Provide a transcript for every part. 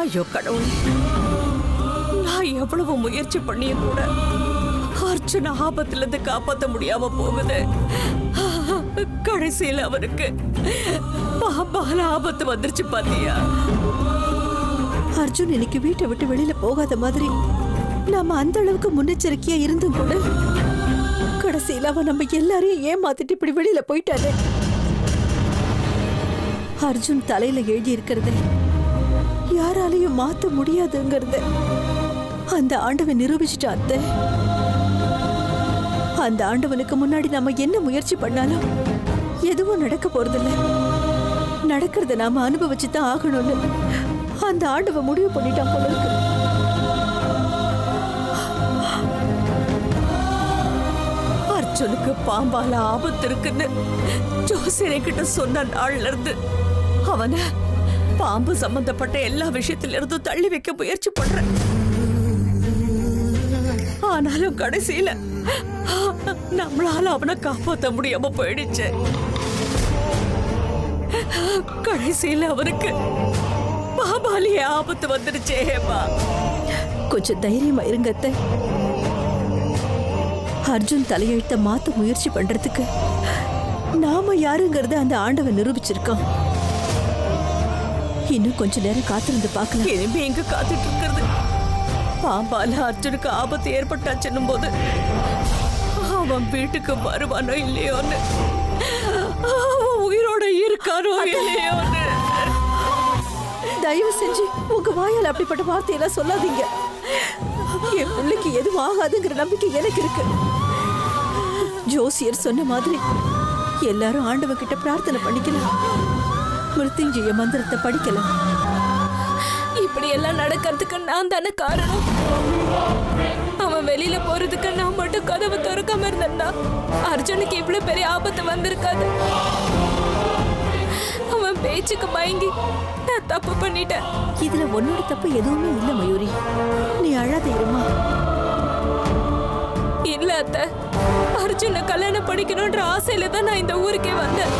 ஐயோ கடவுள், நான் எவ்வளவு முயற்சி பண்ணியும் கூட அர்ஜுன ஆபத்துல இருந்து காப்பாற்ற முடியாம போகுது. கடைசியில் அவருக்கு பாம்பால ஆபத்து வந்துருச்சு பாத்தியா? அர்ஜுன் இன்னைக்கு வீட்டை விட்டு வெளியில போகாத மாதிரி நாம அந்த அளவுக்கு முன்னெச்சரிக்கையா இருந்தும் கூட கடைசியில அவன் நம்ம எல்லாரையும் ஏமாத்திட்டு இப்படி வெளியில போயிட்டாரு. அர்ஜுன் தலையில எழுதி இருக்கிறது யாராலையும் மாத்த முடியாதுங்கிறத அந்த ஆண்டவன் நிரூபிச்சுட்டா. அந்த ஆண்டவனுக்கு முன்னாடி நம்ம என்ன முயற்சி பண்ணாலும் எதுவும் நடக்க போறதில்ல. நடக்கிறத நாம அனுபவிச்சுதான் ஆகணும்னு அந்த ஆண்டவன் முடிவு பண்ணிட்டான் போல இருக்கு. அர்ஜுனுக்கு பாம்பால ஆபத்து இருக்குன்னு ஜோசியரை கிட்ட சொன்ன நாள்ல இருந்து அவனை பாம்பு சம்பந்தப்பட்ட எல்லா விஷயத்தில இருந்தும் தள்ளி வைக்க முயற்சி பண்றேன். ஆனாலும் கடைசியில நம்மளால அவனை காப்பாற்ற முடியாம போயிடுச்சு. கடைசியில அவருக்கு பாபாலியே ஆபத்து வந்துடுச்சே. கொஞ்சம் தைரியமா இருங்க அத்தை. அர்ஜுன் தலையெழுத்த மாத்த முயற்சி பண்றதுக்கு நாம யாருங்கிறத அந்த ஆண்டவன் நிரூபிச்சிருக்கான். இன்னும் கொஞ்ச நேரம் காத்திருந்து பார்க்கலாம். இனிமே எங்க காத்துட்டு இருக்கிறது? பாம்பால அர்ஜுனுக்கு ஆபத்து ஏற்பட்டாச்சுன்னும் போது அவன் வீட்டுக்கு வருவானோ இல்லையோன்னு, உயிரோட இருக்கானோ இல்லையோன்னு. தயவு செஞ்சு உங்க வாயால் அப்படிப்பட்ட வார்த்தையெல்லாம் சொல்லாதீங்க. என் பிள்ளைக்கு எதுவும் ஆகாதுங்கிற நம்பிக்கை எனக்கு இருக்கு. ஜோசியர் சொன்ன மாதிரி எல்லாரும் ஆண்டவன் கிட்ட பிரார்த்தனை பண்ணிக்கலாம், மிருத்யுஞ்சய மந்திரத்தை படிக்கலாம். இப்படி எல்லாம் நடக்கிறதுக்கு நான் தானே காரணம். அவன் வெளியில போறதுக்கு நான் மட்டும் கதவு திறக்காம இருந்தேன்னா அர்ஜுனுக்கு இவ்வளவு பெரிய ஆபத்து வந்திருக்காது. அவன் பேச்சுக்கு மயங்கி நான் தப்பு பண்ணிட்டேன். இதுல உன்னோட தப்பு எதுவுமே இல்ல மயூரி, நீ அழாத இருமா. இல்ல அத்தை, அர்ஜுனை கல்யாணம் படிக்கணும்ன்ற ஆசையில தான் நான் இந்த ஊருக்கே வந்தேன்.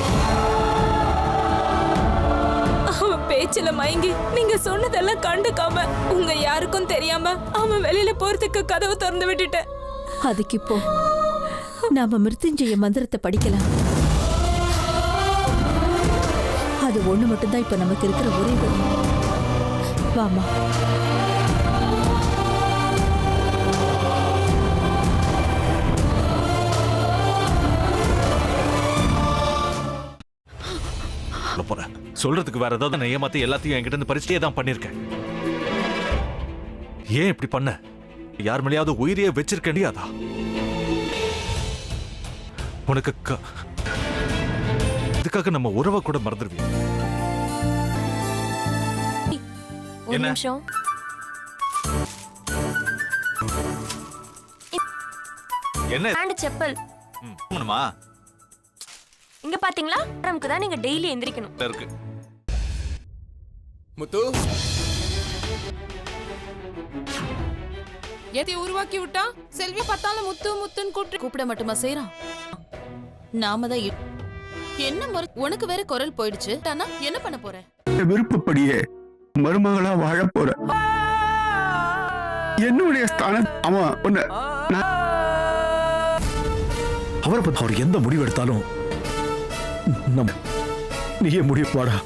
அவன் பேச்சுல மயங்கி நீங்க சொன்னதெல்லாம் கண்டுக்காம உங்க யாருக்கும் தெரியாம அவன் வெளியில போறதுக்கு கதவு திறந்து விட்டுட்டேன். அதுக்கு இப்போ நாம மிருத்யுஞ்சய மந்திரத்தை படிக்கலாம். அது ஒண்ணு மட்டும்தான் இப்ப நமக்கு இருக்கிற ஒரே வழி. வாமா. சொல்றதுக்கு வேற ஏதாவது நான் ஏமாத்தி எல்லாத்தையும் என்கிட்ட இருந்து பறிச்சுட்டே தான் பண்ணிருக்கேன். ஏன் இப்படி பண்ண? யார் மேலேயாவது உயிரியே வச்சிருக்கேண்டியாதா? உனக்கு இதுக்காக நம்ம உறவை கூட மறந்துடுவீங்க. ஒரு நிமிஷம். என்ன செப்பல் இங்க பாத்தீங்களா? நமக்கு தான் நீங்க டெய்லி எந்திரிக்கணும். இருக்கு முத்து எதை உருவாக்கி விட்டா செல்வி பார்த்தாலும் முத்து முத்துன்னு கூப்பிட மட்டுமா செய்யறான்? நாம தான் என்ன உனக்கு வேற குரல் போயிடுச்சு. தானா என்ன பண்ண போற? விருப்பப்படியே மருமகளா வாழ போற. என்னுடைய ஸ்தானம் அவன் அவரை பத்தி அவர் எந்த முடிவு எடுத்தாலும் நீயே முடிவு பாடா.